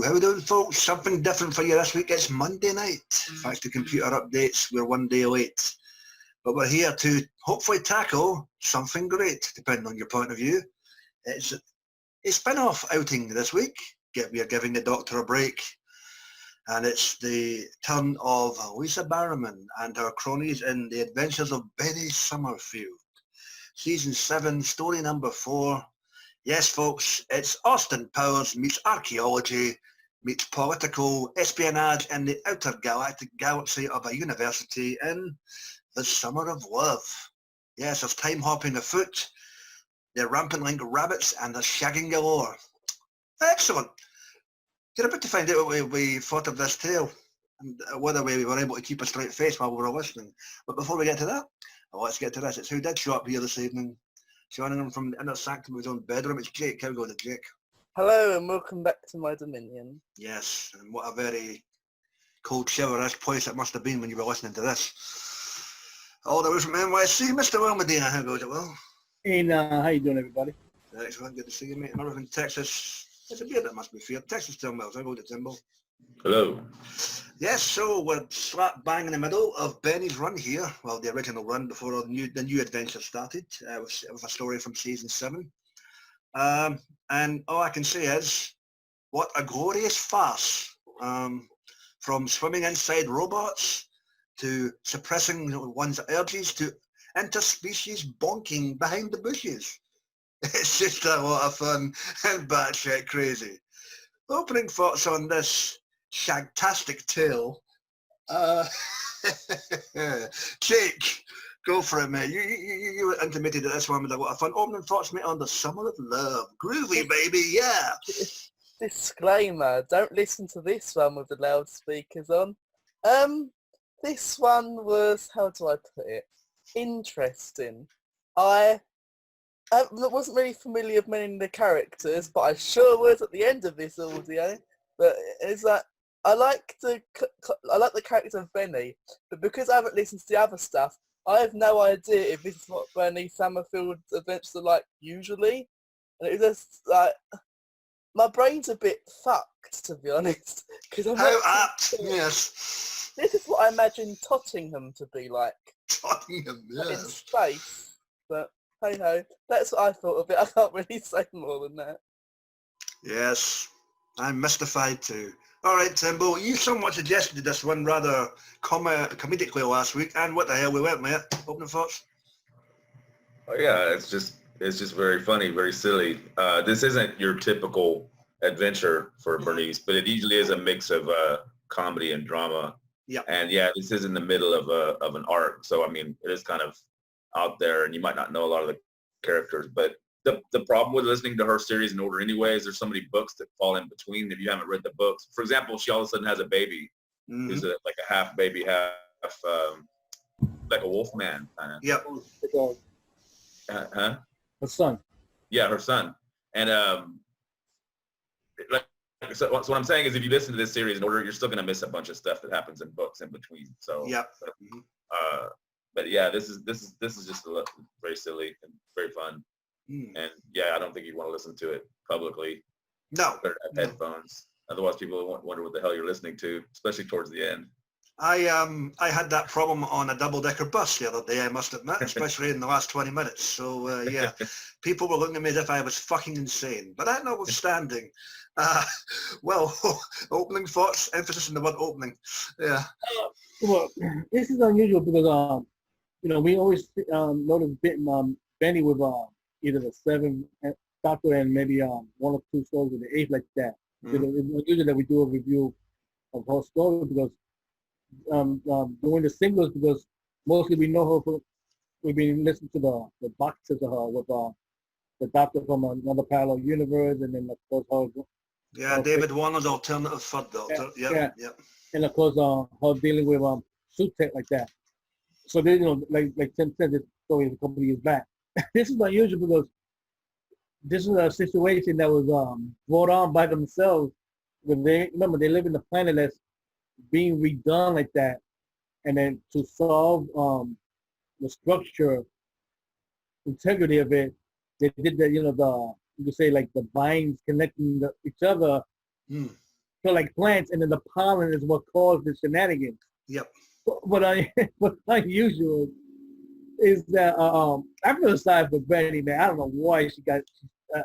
How we doing, folks? Something different for you this week. It's Monday night. Thanks to computer updates, we're one day late. But we're here to hopefully tackle something great, depending on your point of view. It's a spin-off outing this week. We are giving the Doctor a break. And it's the turn of Lisa Barrowman and her cronies in The Adventures of Bernice Summerfield. Season 7, story number 4. Yes, folks, it's Austin Powers meets archaeology, meets political espionage in the outer galactic galaxy of a university in the summer of love. Yes, there's time hopping afoot, they're rampant like rabbits, and they're shagging galore. Excellent. You're about to find out what we thought of this tale, and whether we were able to keep a straight face while we were listening. But before we get to that, let's get to this. It's who did show up here this evening. Joining him from the inner sanctum of his own bedroom, it's Jake. How goes it, Jake? Hello and welcome back to my dominion. Yes, and what a very cold shiver-esque place it must have been when you were listening to this. All the way from NYC, Mr. Will Medina. How goes it, Will? Hey, how you doing, everybody? Excellent, good to see you, mate. And everything Texas. It's a beer that must be fair. Texas Timberwolves. How goes it, Timbo? Hello. Yes, so we're slap bang in the middle of Benny's run here. Well, the original run before the new adventure started. It was a story from season 7. And all I can say is, what a glorious farce. From swimming inside robots to suppressing one's urges to interspecies bonking behind the bushes. It's just a lot of fun and batshit crazy. Opening thoughts on this shagtastic tale. Jake, go for it, mate. You were intimated that this one was a lot of fun. Opening thoughts, mate, on the summer of love. Groovy, baby, yeah. Disclaimer, don't listen to this one with the loudspeakers on. This one was, how do I put it, interesting. I wasn't really familiar with many of the characters, but I sure was at the end of this audio. But it's like, I like the character of Benny, but because I haven't listened to the other stuff, I have no idea if this is what Bernice Summerfield's adventures are like usually. And it's just like, my brain's a bit fucked, to be honest. How apt, yes. This is what I imagine Tottenham to be like. Tottenham, In yes. space. But hey ho, that's what I thought of it. I can't really say more than that. Yes, I'm mystified too. All right, Timbo, you somewhat suggested this one rather comedically last week, and what the hell we went, mate? Opening thoughts? Oh yeah, it's just very funny, very silly. This isn't your typical adventure for Bernice, but it usually is a mix of comedy and drama. Yeah. And yeah, this is in the middle of an arc, so I mean, it is kind of out there, and you might not know a lot of the characters, but the problem with listening to her series in order anyway is there's so many books that fall in between if you haven't read the books. For example, she all of a sudden has a baby who's like a half baby, half like a wolf man kind of. Yep. Huh? Her son. Yeah, her son. And so what I'm saying is if you listen to this series in order, you're still gonna miss a bunch of stuff that happens in books in between. So yep. But yeah, this is just very silly and very fun. And yeah, I don't think you'd want to listen to it publicly. No. Better have headphones. Otherwise, people will wonder what the hell you're listening to, especially towards the end. I had that problem on a double-decker bus the other day, I must admit, especially in the last 20 minutes. So yeah, people were looking at me as if I was fucking insane. But that notwithstanding, well, opening thoughts, emphasis on the word opening. Yeah. Well, this is unusual because we always notice Benny with either the 7th Doctor and maybe 1 or 2 stories with the 8th like that. It's unusual that we do a review of her story because doing the singles because mostly we know her for we've been listening to the boxes of her with the Doctor from another parallel universe, and then of course her. Yeah, David Warner's alternative third Doctor. Yeah. And of course her dealing with suit tech like that. So they like Tim said, this story is a couple of years back. This is unusual because this is a situation that was brought on by themselves. When they live in a planet that's being redone like that, and then to solve the structure, integrity of it, they did that. You could say like the vines connecting each other. to like plants, and then the pollen is what caused the shenanigans. Yep. What's unusual is that I feel sorry for Betty, man. I don't know why she got.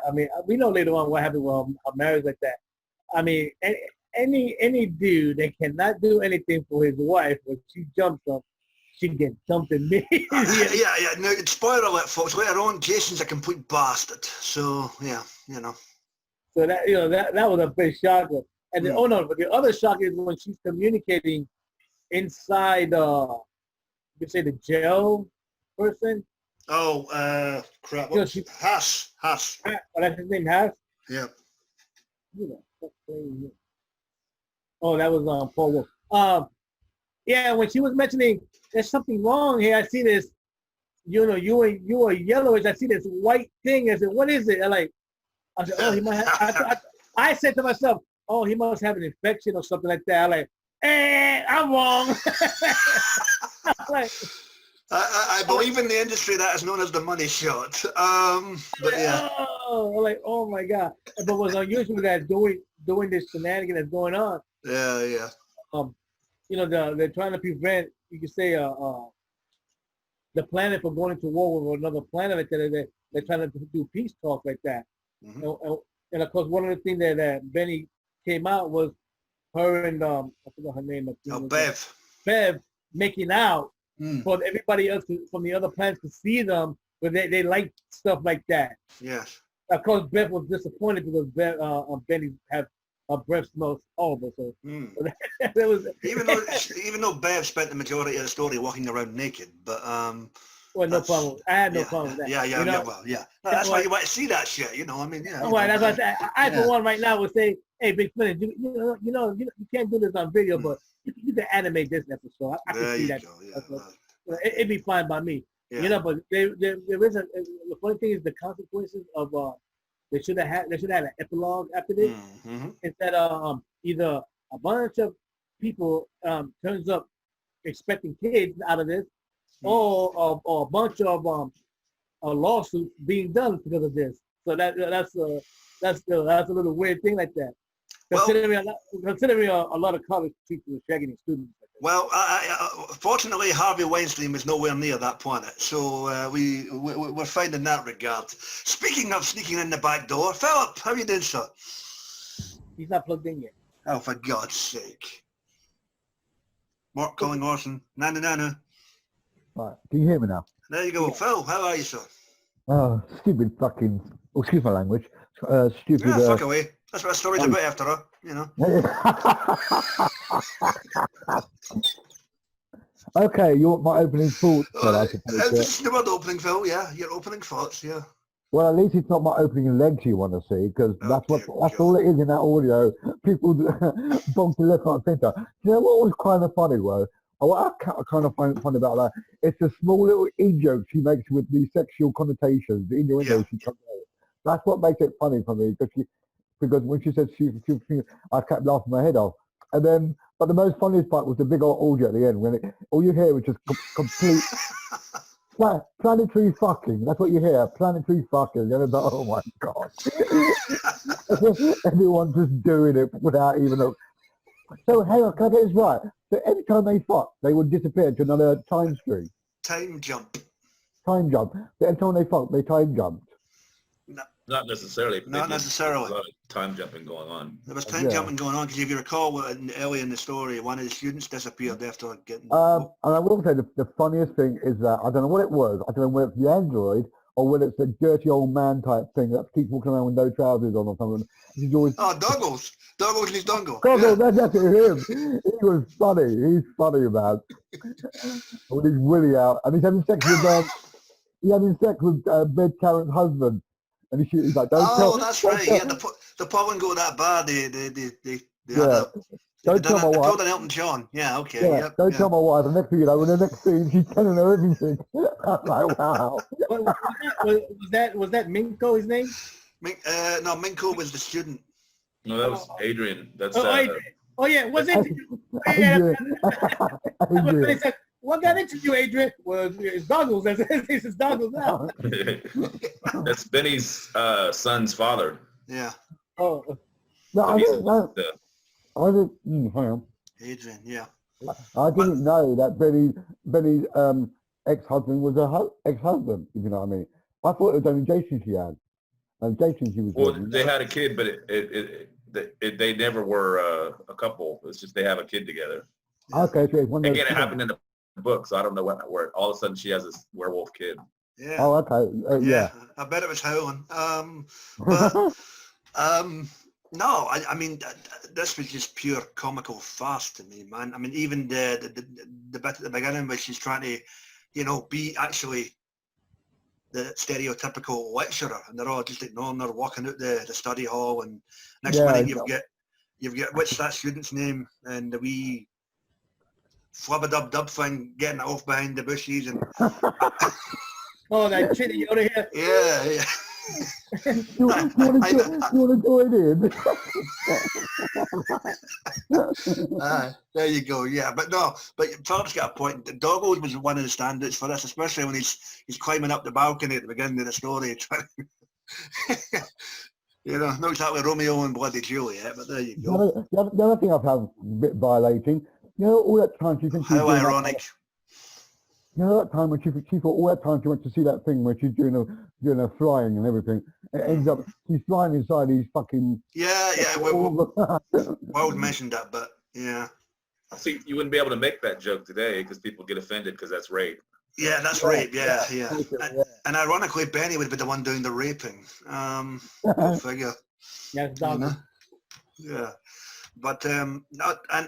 I mean, we know later on what happened with her marriage like that. I mean, any dude that cannot do anything for his wife when she jumps him, she gets dumped immediately. Yeah. No, spoiler alert, folks. Later on, Jason's a complete bastard. So yeah, you know. So that was a big shocker. And then, but the other shock is when she's communicating inside, you say the jail person. Oh, crap. You know, Haas. Oh, that's his name, Haas? Yeah. Oh, that was Paul Wolf. Yeah, when she was mentioning there's something wrong here, I see this, you are yellowish. I see this white thing. I said, what is it? I said, oh, he might have, I said to myself, oh, he must have an infection or something like that. I'm like, I'm wrong. I believe in the industry that is known as the money shot. But yeah. Oh my God. But what's unusual that doing this shenanigan that's going on. Yeah. They're trying to prevent, you could say, the planet from going into war with another planet like that. They're trying to do peace talk like that. Mm-hmm. And of course, one of the things that Benny came out was her and I forgot her name. Bev. Bev making out for everybody else from the other planets to see them, but they like stuff like that. Yes. Of course, Bev was disappointed because Benny had her breath smells horrible. So that was even though Bev spent the majority of the story walking around naked, but well, no problem. I had no problem with that. Yeah. No, that's why you want to see that shit. I mean, yeah. Right, that's what I said. I for one right now would say, hey, Big Finish, you can't do this on video, but you can animate this episode. I can see that. It'd be fine by me. Yeah. But there is the funny thing is the consequences of they should have had an epilogue after this. Mm-hmm. Instead of either a bunch of people turns up expecting kids out of this, or a bunch of lawsuits being done because of this. So that's a little weird thing like that. Considering a lot of college teachers are shagging their students. Well, fortunately, Harvey Weinstein was nowhere near that planet, so we're fine in that regard. Speaking of sneaking in the back door, Philip, how are you doing, sir? He's not plugged in yet. Oh, for God's sake. Mark calling Orson. Nanu. Right, can you hear me now? There you go. Phil, how are you, sir? Oh, stupid fucking, excuse my language, stupid... Yeah, fuck away. That's what a story's about after all, Okay, you want my opening thoughts? This is the word opening, Phil, yeah. Your opening thoughts, yeah. Well, at least it's not my opening legs you want to see, because that's all it is in that audio. People bonk to left, right, centre. You know what was kind of funny, was? What I kind of find funny about that, it's the small little in-jokes she makes with the sexual connotations, the innuendo she comes out. That's what makes it funny for me, because when she said she I kept laughing my head off. And then, but the most funniest part was the big old orgy at the end, when all you hear was just complete planetary fucking. That's what you hear, planetary fucking. And it's like, oh my God. Everyone just doing it without even a... So hang on, can I get this right? So every time they fuck, they would disappear to another time stream. Time jump. Time jump. So every time they fuck, they time jumped. No. Not necessarily. Not necessarily. There's a lot of time jumping going on. There was time jumping going on, because if you recall, early in the story, one of the students disappeared after getting... And I will say the funniest thing is that, I don't know what it was, I don't know whether it's the android, or whether it's a dirty old man type thing that keeps walking around with no trousers on or something. He's always... Oh, Doggles. Doggles is Dongle. Doggles, that's definitely him. He was funny. He's funny, man. With his willy out. And he's having sex with Bed Karen's husband. And he's like, don't tell... Oh, that's right. Yeah, the pollen go that bad. Don't tell my wife. Told an Elton John. Yeah, okay. Yeah, don't tell my wife. The next thing you know, in the next scene, she's telling her everything. I'm like, wow. Was that Minko his name? No, Minko was the student. No, that was Adrian. That's Adrian. Oh yeah, was it? Adrian. What got into you, Adrian? Well, it's Doggles. This is Doggles now. That's Benny's son's father. Yeah. Oh. No, I didn't. Hang on. Adrian, yeah. I didn't know that Benny's ex-husband was her ex-husband. If you know what I mean. I thought it was only Jason she had, and Jason she was Well, with. they had a kid, but they never were a couple. It's just they have a kid together. Okay, so it's one of Again, those. it happened in the book, so I don't know where all of a sudden she has this werewolf kid. Yeah. Oh, okay. Yeah. I bet it was howling. But no, I mean, this was just pure comical farce to me, man. I mean, even the bit at the beginning where she's trying to, you know, be actually the stereotypical lecturer, and they're all just ignoring her, walking out the study hall, and next minute you've got what's that student's name, and the wee flubba-dub-dub thing getting off behind the bushes, and Oh, that shit that you over here. yeah. You want to join in? There you go. Yeah, but Philip's got a point. Doggles was one of the standards for this, especially when he's climbing up the balcony at the beginning of the story. You know, not exactly Romeo and bloody Juliet, but there you go. The other thing I found a bit violating, you know, all that time she thinks How ironic. You know that time when she thought all that time she went to see that thing where she's doing a flying and everything. It ends up she's flying inside these fucking. Yeah. Wild mentioned that, but yeah. See, you wouldn't be able to make that joke today because people get offended because that's rape. Yeah, that's rape. Yeah. And ironically, Benny would be the one doing the raping. Go figure. Yeah, you know? Yeah. But and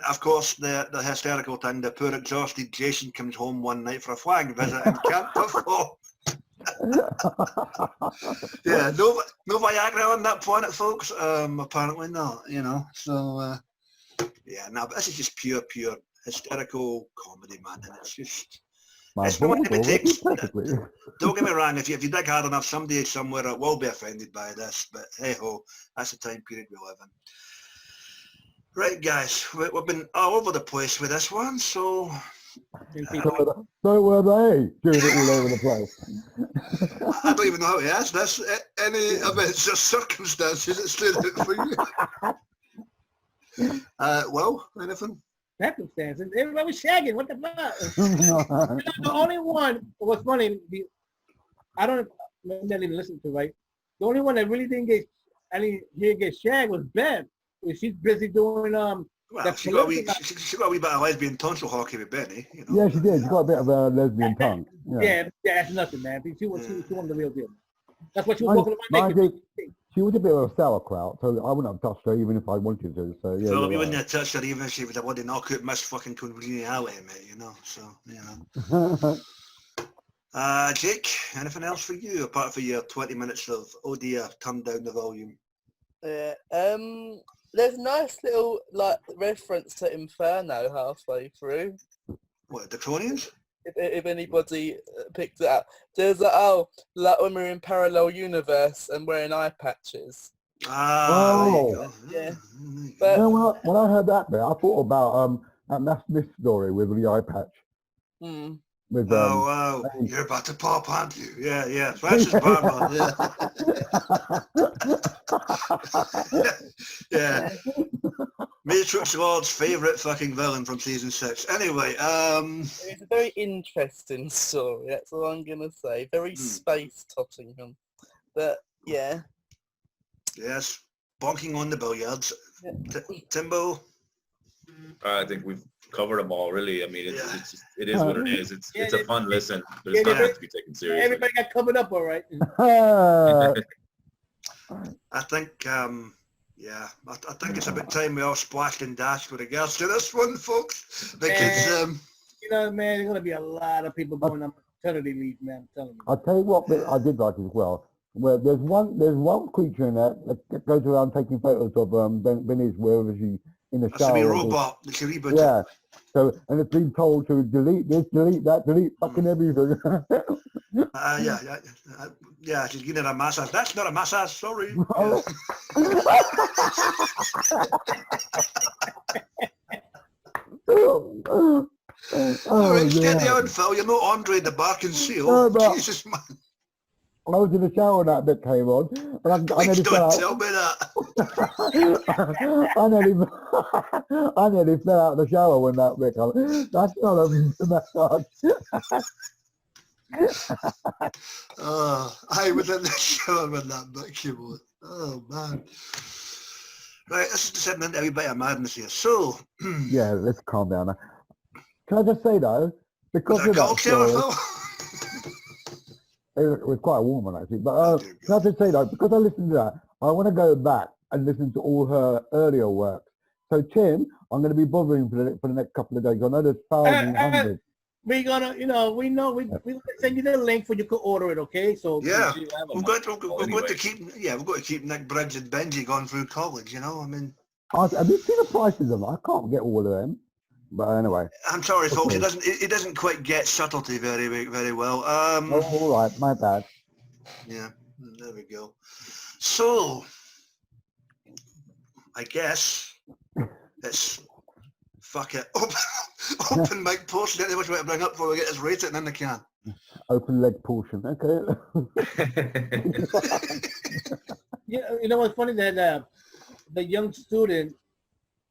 of course the hysterical thing, the poor exhausted Jason comes home one night for a flag visit and can't perform. Yeah, no Viagra on that planet, folks. Apparently not. You know, so but this is just pure hysterical comedy, man, and it's just. It's not even takes. Don't get me wrong. If you dig hard enough, somebody somewhere will be offended by this. But hey ho, that's the time period we live in. Right, guys, we've been all over the place with this one, so... So were they doing it all over the place? I don't even know how to ask this. Any events or circumstances that stood out for you? Well, anything? Circumstances? Everybody was shagging. What the fuck? The only one, what's funny, I don't even listen to, right? The only one that really didn't get shagged was Bev. She's busy doing well, she got a wee bit of lesbian tonsil hockey with Benny, you know. Yeah, she did. She got a bit of a lesbian tongue. Yeah, that's nothing, man. She wanted the real deal. That's what she was walking around naked. She was a bit of a sauerkraut, so I wouldn't have touched her even if I wanted to. So yeah. Philip, you wouldn't have touched her even if she was a bloody knockout miss fucking congeniality, mate. You know, so you know. Jake, anything else for you apart from your 20 minutes of oh dear, turn down the volume? Yeah. There's a nice little reference to Inferno halfway through. What, the Draconians? If anybody picked it up, there's like when we're in parallel universe and wearing eye patches. Yeah. But you know, when I heard that bit, I thought about that Matt Smith story with the eye patch. With, wow, you're about to pop, aren't you? Yeah. Francis Barnwell, yeah. Matrix Lord's favourite fucking villain from season 6. Anyway, it's a very interesting story, that's all I'm going to say. Very space Tottenham. But, yeah. Yes, bonking on the billiards. Yeah. Timbo? I think we've covered them all, really. I mean, it is what it is. It's a fun listen, but it's not have to be taken seriously. Everybody got covered up all right. I think, I think it's about time we all splashed and dashed with regards to this one, folks. Because, you know, man, there's going to be a lot of people going on maternity leave, man. I'm telling you. I'll tell you what bit I did like as well. Well, there's one creature in there that goes around taking photos of Bernice wherever she in the shower. That's a robot. It's a reboot. Yeah. So, and it's been told to delete this, delete that, delete fucking everything. Yeah, she's getting a massage. That's not a massage, sorry. Oh. All right, steady on, Phil. You're not Andre the Bark and Seal. Jesus, man. I was in the shower when that bit came on, and I Please nearly fell don't out. tell me that. I nearly fell out of the shower when that bit came on. That's not a massage. I was in the shower when that bit came on. Oh, man. Right, this is just heading into a wee bit of madness here. So, Yeah, let's calm down now. Can I just say though, because was it a of that cocktail or story, something? it was quite a warm one actually, but Oh, dear can I just say though, because I listened to that, I want to go back and listen to all her earlier work. So Tim, I'm going to be bothering for the next couple of days. I know there's thousands, hundreds. We're gonna, we're gonna send you the link for you could order it, okay? So Yeah, you have we've them. got to keep Nick, Bridge and Benji going through college, you know? I mean, Have you seen the prices of them? I can't get all of them. But anyway. I'm sorry, folks, Okay. he doesn't quite get subtlety very well. Oh, all right, my bad. Yeah, there we go. So, I guess it's fuck it. Open mic portion. Anything much way to bring up before we get this rated and then they can. Open leg portion. Okay. Yeah, you know what's funny that the young student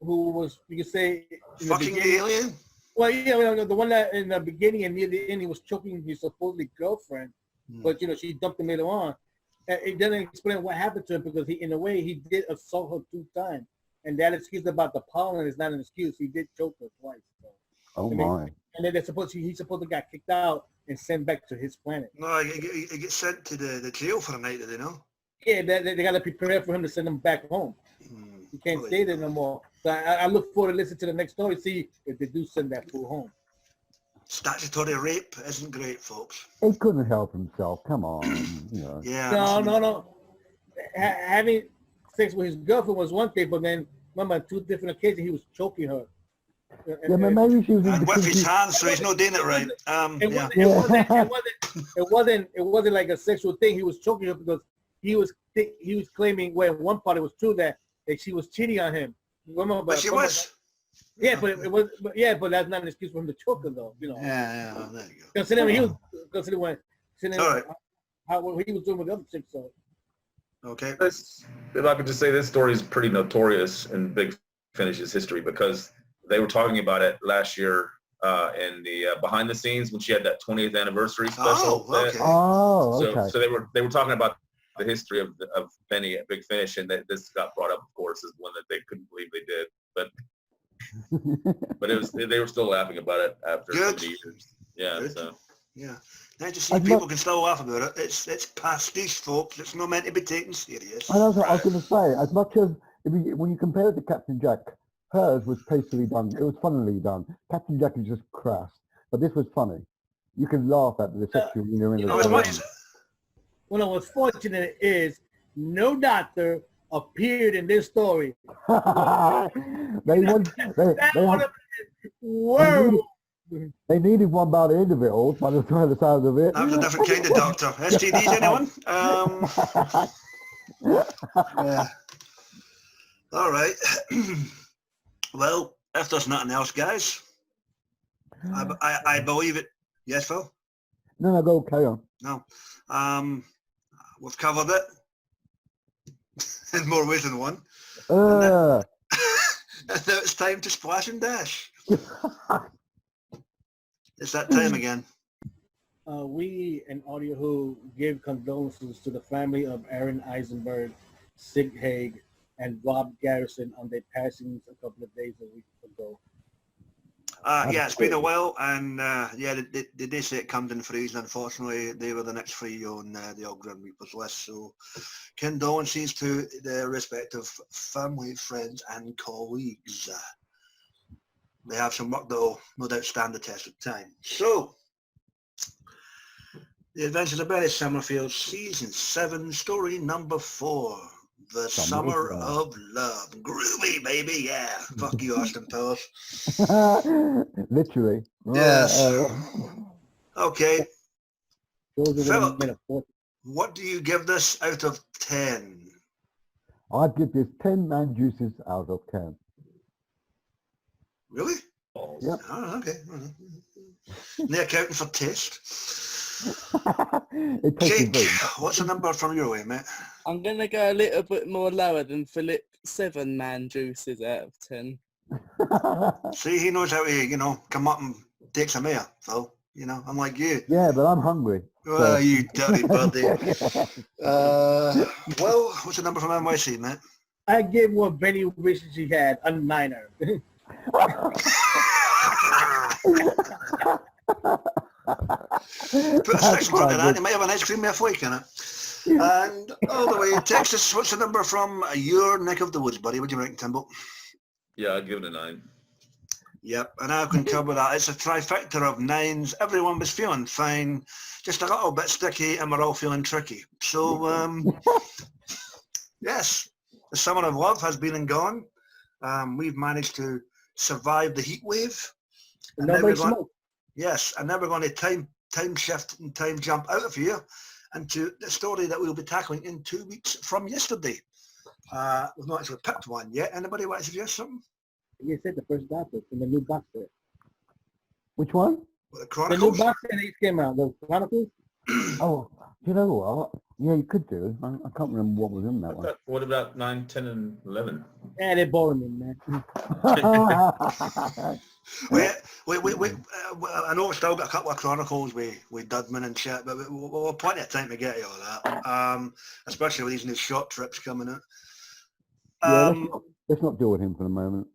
who was, you could say, in the Fucking beginning- alien. Well, yeah, the one that in the beginning and near the end he was choking his supposedly girlfriend, but she dumped him later on. It doesn't explain what happened to him because in a way he did assault her 2 times, and that excuse about the pollen is not an excuse. He did choke her twice. So. Oh And my. And then he's supposed to got kicked out and sent back to his planet. No, he gets sent to the jail for a night, do they know? Yeah, they got to prepare for him to send him back home. He can't stay there no more. So I look forward to listening to the next story, see if they do send that fool home. Statutory rape isn't great, folks. He couldn't help himself. Come on. Yeah. No. Having sex with his girlfriend was one thing, but then remember on 2 different occasions he was choking her. Yeah, but maybe she was in And with his between. hands, so he's not doing it right. It wasn't like a sexual thing. He was choking her because he was claiming, well, one part it was true that she was cheating on him. Remember, But she was. Yeah, but that's not an excuse for him to choke her, though. Yeah, there you go. Considering he was how he was doing with the other chicks. So. Okay. If I could just say, this story is pretty notorious in Big Finish's history because they were talking about it last year in the behind the scenes when she had that 20th anniversary special. So they were talking about the history of Benny at Big Finish, and this got brought up, of course, as one that they couldn't believe they did, but they were still laughing about it after so many years. Yeah. Good. So. Yeah. Nice to see people can still laugh about it. It's pastiche, folks. It's not meant to be taken serious. And that's what I was going to say. As much as when you compare it to Captain Jack, hers was tastefully done. It was funnily done. Captain Jack is just crass, but this was funny. You can laugh at the sexual innuendo. Well, what's fortunate is no doctor appeared in this story. They needed one by the end of it all, by the sound of it. That was a different kind of doctor. STDs, anyone? Yeah. All right. Well, if there's nothing else, guys, I believe it. Yes, Phil? No, go carry on. No. We've covered it in more ways than one. And now it's time to splash and dash. It's that time again. We and Audio Who give condolences to the family of Aaron Eisenberg, Sig Haig, and Rob Garrison on their passings a couple of days a week ago. Yeah, it's been a while, and they did say it comes in threes. Unfortunately, they were the next 3 on the All Grim Reapers list. So, condolences to their respective family, friends, and colleagues. They have some work that will no doubt stand the test of time. So, The Adventures of Bernice Summerfield, Season 7, Story number 4. The Summer of Love. Groovy, baby, yeah. Fuck you, Austin Powers. Literally. Yes. Okay. Philip, Philip, what do you give this out of 10? I'd give this 10 man juices out of 10. Really? Yep. Oh, okay. They're accounting for taste. It takes Jake, me what's the number from your way, mate? I'm going to go a little bit more lower than Philip. 7 man juices out of 10. See, he knows how to, you know, come up and take some air, Phil. You know, unlike you. Yeah, but I'm hungry. Well, you dirty birdie. Well, what's the number from NYC, mate? I gave what Benny wishes she had, a 9er. Put a 6 in front of that, you might have an ice cream halfway, can it? And all the way, Texas, what's the number from your neck of the woods, buddy? What do you reckon, Timbo? Yeah, I'd give it a 9. Yep, and I can cover that. It's a trifecta of 9s. Everyone was feeling fine, just a little bit sticky, and we're all feeling tricky. So, yes, the summer of love has been and gone. We've managed to survive the heat wave. And Nobody smoked. Yes, and now we're going to time shift and time jump out of here into the story that we'll be tackling in 2 weeks from yesterday. We've not actually picked one yet. Anybody want to suggest something? You said the first Doctor in the new box set. Which one? The The new Chronicles? box set that came out, the Chronicles. Oh, you know what? Yeah, you could do. I can't remember what was in that one. What about 9, 10, and 11? Yeah, they're boring me, man. I know we've still got a couple of Chronicles with Dudman and shit, but we'll have plenty of time to get to all that, especially with these new short trips coming out. Yeah, let's not deal with him for the moment.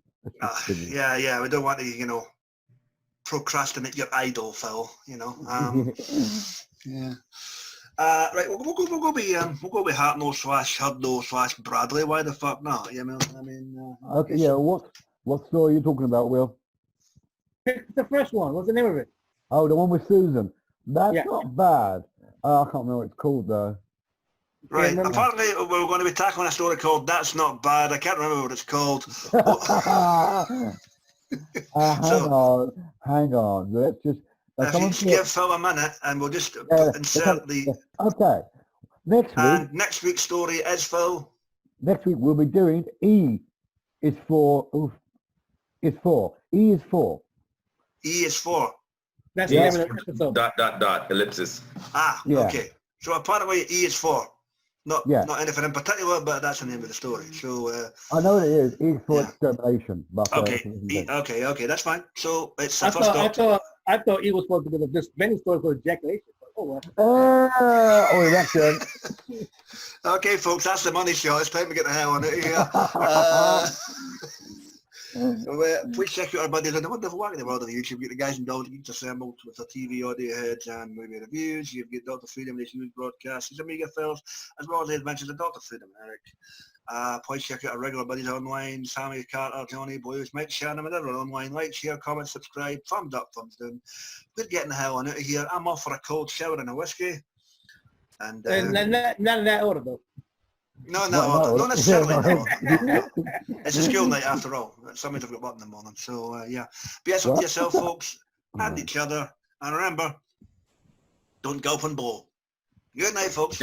Yeah, we don't want to, you know, procrastinate your idol, Phil. You know. Yeah. Right, we'll go with Hartnell / Bradley. Why the fuck not? You know, I mean. Okay, yeah. What story are you talking about, Will? Pick the first one. What's the name of it? Oh, the one with Susan. That's Yeah. not bad. I can't remember what it's called though. Right. remember. Apparently, we're going to be tackling a story called "That's Not Bad." I can't remember what it's called. Hang on. Let's just. If you just give Phil a minute, and we'll just insert the. Okay. Next week. And next week's story is Phil. Next week we'll be doing E is for. Is for. E is for. E is for. That's Yes. the name of the episode. Ellipsis. Yeah. Okay. So apparently E is for. Not anything in particular, but that's the name of the story. So I know what it is. E is for extermination. But, okay, that's fine. So it's the first Doctor. I thought it was supposed to be this Benny story for ejaculation. Oh, well. Erection. Okay, folks, that's the money shot. It's time to get the hell on it here. Please check out our buddies on the wonderful work in the world of YouTube. You get the guys and dolls assembled with their TV audio heads and movie reviews. You get Dr. Freedom, this news broadcast, his Amiga Phils, as well as the adventures of Dr. Freedom and Eric. Please check out our regular buddies online, Sammy, Carter, Johnny, Blues, Mike, Shannon, and everyone online. Like, share, comment, subscribe, thumbs up, thumbs down. Good getting the hell on out of here. I'm off for a cold shower and a whiskey. And not in that order, though. not necessarily. No. It's a school night after all. Somebody's got work in the morning. So yeah, be up to yourself, folks, and each other. And remember, don't gulp and blow. Good night, folks.